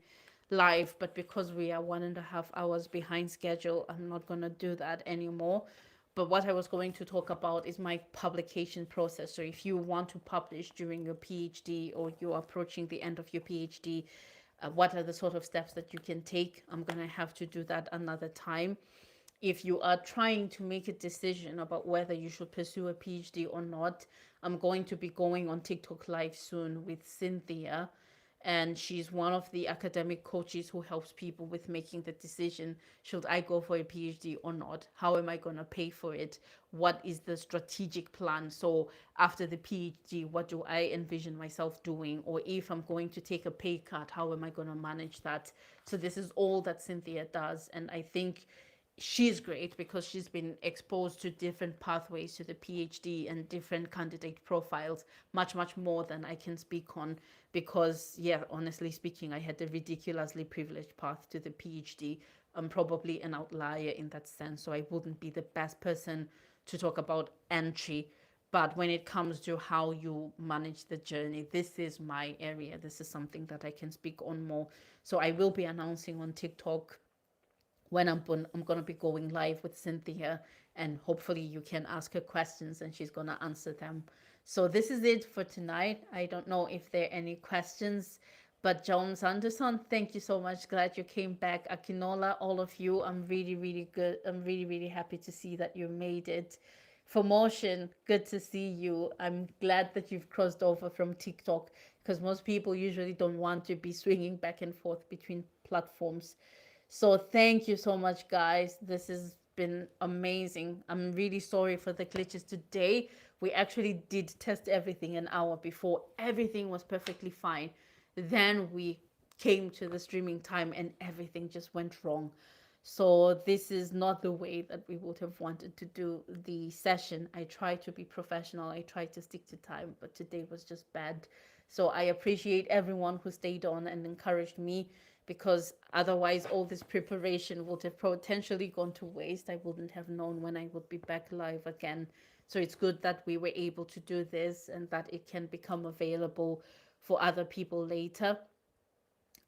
live, but because we are 1.5 hours behind schedule, I'm not gonna do that anymore. But what I was going to talk about is my publication process. So if you want to publish during your PhD, or you're approaching the end of your PhD, what are the sort of steps that you can take? I'm gonna have to do that another time. if you are trying to make a decision about whether you should pursue a PhD or not, I'm going to be going on TikTok live soon with Cynthia, and she's one of the academic coaches who helps people with making the decision, should I go for a PhD or not? How am I going to pay for it? What is the strategic plan? So after the PhD, what do I envision myself doing? Or if I'm going to take a pay cut, how am I going to manage that? So this is all that Cynthia does, and I think she's great because she's been exposed to different pathways to the PhD and different candidate profiles, much more than I can speak on. Because, yeah, honestly speaking, I had a ridiculously privileged path to the PhD. I'm probably an outlier in that sense, so I wouldn't be the best person to talk about entry. But when it comes to how you manage the journey, this is my area. This is something that I can speak on more. So I will be announcing on TikTok when I'm going to be going live with Cynthia, and hopefully you can ask her questions and she's going to answer them. So this is it for tonight. I don't know if there are any questions, but Jones Anderson, thank you so much. Glad you came back. Akinola, all of you, I'm really good. I'm really happy to see that you made it. For Motion, good to see you. I'm glad that you've crossed over from TikTok, because most people usually don't want to be swinging back and forth between platforms. So thank you so much, guys. This has been amazing. I'm really sorry for the glitches today. We actually did test everything an hour before. Everything was perfectly fine. Then we came to the streaming time and everything just went wrong. So this is not the way that we would have wanted to do the session. I try to be professional. I try to stick to time, but today was just bad. So I appreciate everyone who stayed on and encouraged me, because otherwise all this preparation would have potentially gone to waste. I wouldn't have known when I would be back live again. So it's good that we were able to do this and that it can become available for other people later,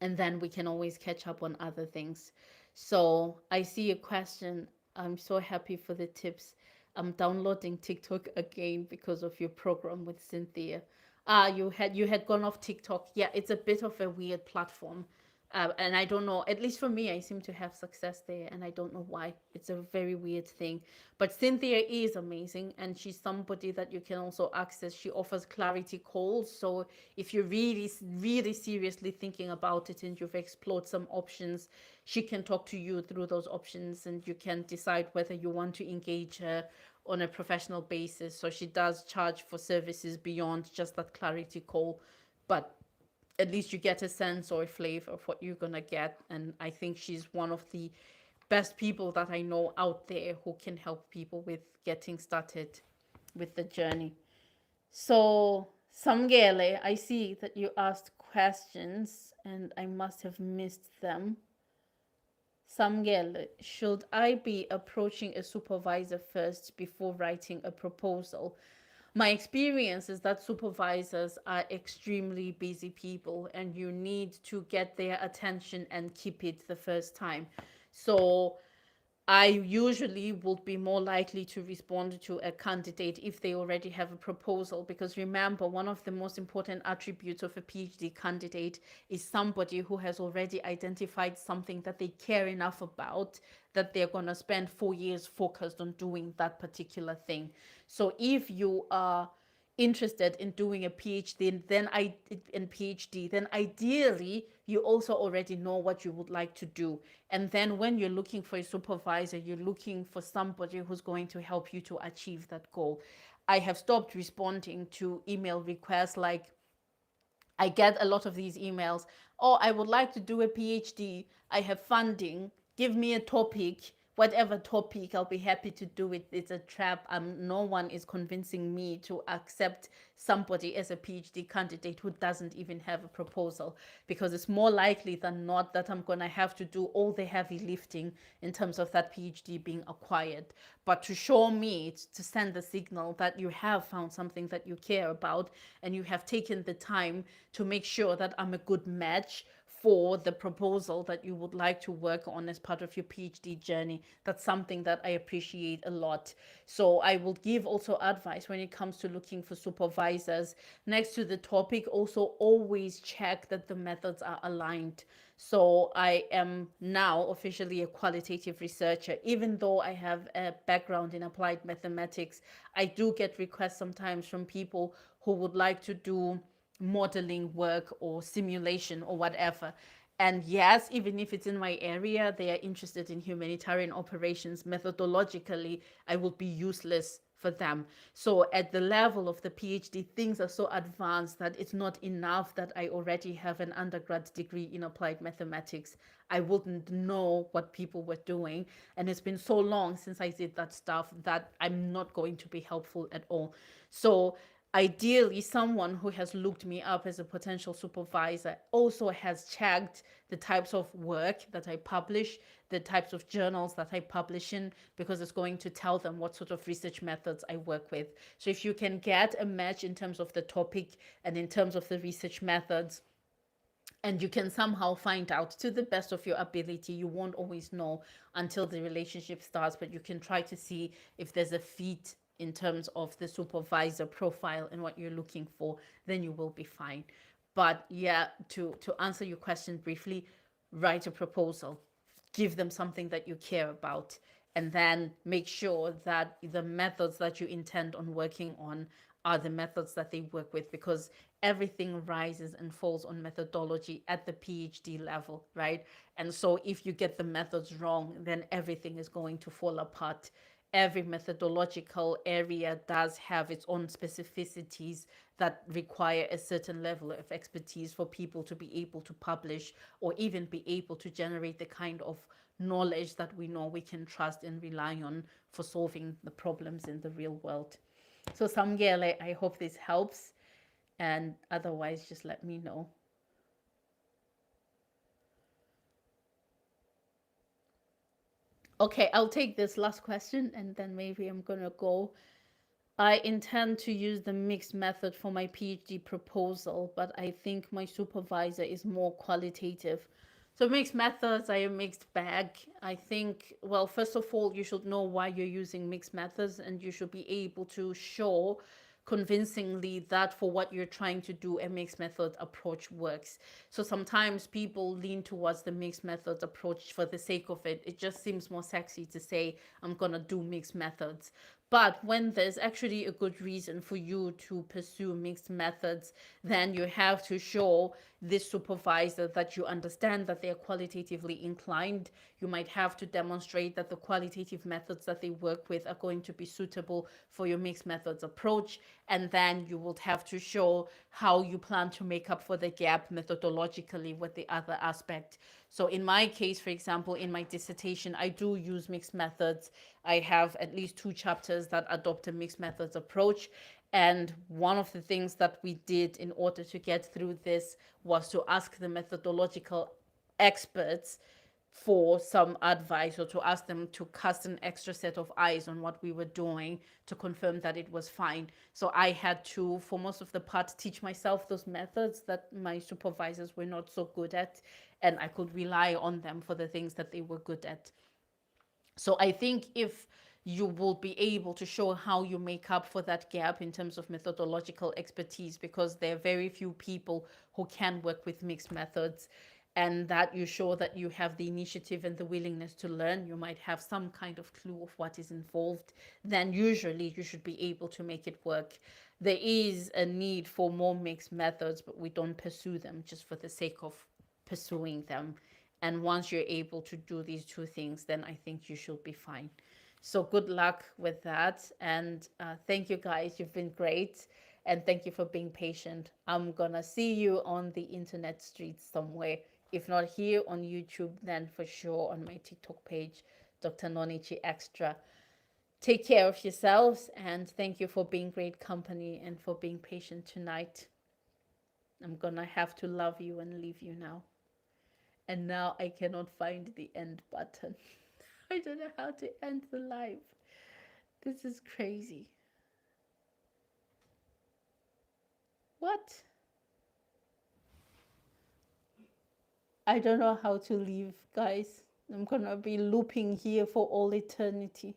and then we can always catch up on other things. So I see a question. I'm so happy for the tips. I'm downloading TikTok again because of your program with Cynthia. Ah, you had gone off TikTok. Yeah, it's a bit of a weird platform. And I don't know, at least for me, I seem to have success there, and I don't know why. It's a very weird thing. But Cynthia is amazing, and she's somebody that you can also access. She offers clarity calls. So if you're really seriously thinking about it and you've explored some options, she can talk to you through those options, and you can decide whether you want to engage her on a professional basis. So she does charge for services beyond just that clarity call. But at least you get a sense or a flavor of what you're gonna get. And I think she's one of the best people that I know out there who can help people with getting started with the journey. So, Samgele, I see that you asked questions and I must have missed them. Samgele, should I be approaching a supervisor first before writing a proposal? My experience is that supervisors are extremely busy people and you need to get their attention and keep it the first time. So I usually would be more likely to respond to a candidate if they already have a proposal, because remember, one of the most important attributes of a PhD candidate is somebody who has already identified something that they care enough about that they're going to spend 4 years focused on doing that particular thing. So if you are interested in doing a PhD, then ideally you also already know what you would like to do. And then when you're looking for a supervisor, you're looking for somebody who's going to help you to achieve that goal. I have stopped responding to email requests. Like, I get a lot of these emails. Oh, I would like to do a PhD. I have funding. Give me a topic. Whatever topic, I'll be happy to do it. It's a trap. No one is convincing me to accept somebody as a PhD candidate who doesn't even have a proposal, because it's more likely than not that I'm going to have to do all the heavy lifting in terms of that PhD being acquired. But to show me, to send the signal that you have found something that you care about and you have taken the time to make sure that I'm a good match for the proposal that you would like to work on as part of your PhD journey. That's something that I appreciate a lot. So I will give also advice when it comes to looking for supervisors. Next to the topic, also always check that the methods are aligned. So I am now officially a qualitative researcher. Even though I have a background in applied mathematics, I do get requests sometimes from people who would like to do modeling work or simulation or whatever. And yes, even if it's in my area, they are interested in humanitarian operations. Methodologically, I will be useless for them. So at the level of the PhD, things are so advanced that it's not enough that I already have an undergrad degree in applied mathematics. I wouldn't know what people were doing. And it's been so long since I did that stuff that I'm not going to be helpful at all. So ideally, someone who has looked me up as a potential supervisor also has checked the types of work that I publish, the types of journals that I publish in, because it's going to tell them what sort of research methods I work with. So if you can get a match in terms of the topic and in terms of the research methods, and you can somehow find out to the best of your ability, you won't always know until the relationship starts, but you can try to see if there's a fit in terms of the supervisor profile and what you're looking for, then you will be fine. But yeah, to answer your question briefly, write a proposal, give them something that you care about, and then make sure that the methods that you intend on working on are the methods that they work with, because everything rises and falls on methodology at the PhD level, right? And so if you get the methods wrong, then everything is going to fall apart. Every methodological area does have its own specificities that require a certain level of expertise for people to be able to publish or even be able to generate the kind of knowledge that we know we can trust and rely on for solving the problems in the real world. So Samgele, I hope this helps, and otherwise just let me know. Okay, I'll take this last question and then maybe I'm gonna go. I intend to use the mixed method for my PhD proposal, but I think my supervisor is more qualitative. So mixed methods are a mixed bag. I think, well, first of all, you should know why you're using mixed methods, and you should be able to show convincingly that for what you're trying to do, a mixed method approach works. So sometimes people lean towards the mixed method approach for the sake of it. It just seems more sexy to say, I'm gonna do mixed methods. But when there's actually a good reason for you to pursue mixed methods, then you have to show this supervisor that you understand that they are qualitatively inclined. You might have to demonstrate that the qualitative methods that they work with are going to be suitable for your mixed methods approach. And then you would have to show how you plan to make up for the gap methodologically with the other aspect. So in my case, for example, in my dissertation, I do use mixed methods. I have at least 2 chapters that adopt a mixed methods approach. And one of the things that we did in order to get through this was to ask the methodological experts for some advice, or to ask them to cast an extra set of eyes on what we were doing to confirm that it was fine. So I had to, for most of the part, teach myself those methods that my supervisors were not so good at, and I could rely on them for the things that they were good at. So I think if you will be able to show how you make up for that gap in terms of methodological expertise, because there are very few people who can work with mixed methods, and that you show that you have the initiative and the willingness to learn, you might have some kind of clue of what is involved, then usually you should be able to make it work. There is a need for more mixed methods, but we don't pursue them just for the sake of pursuing them. And once you're able to do these 2 things, then I think you should be fine. So good luck with that. And thank you guys. You've been great. And thank you for being patient. I'm going to see you on the internet streets somewhere. If not here on YouTube, then for sure on my TikTok page, Dr. Noni Extra. Take care of yourselves, and thank you for being great company and for being patient tonight. I'm going to have to love you and leave you now. And now I cannot find the end button. I don't know how to end the live. This is crazy. What? I don't know how to leave, guys. I'm gonna be looping here for all eternity.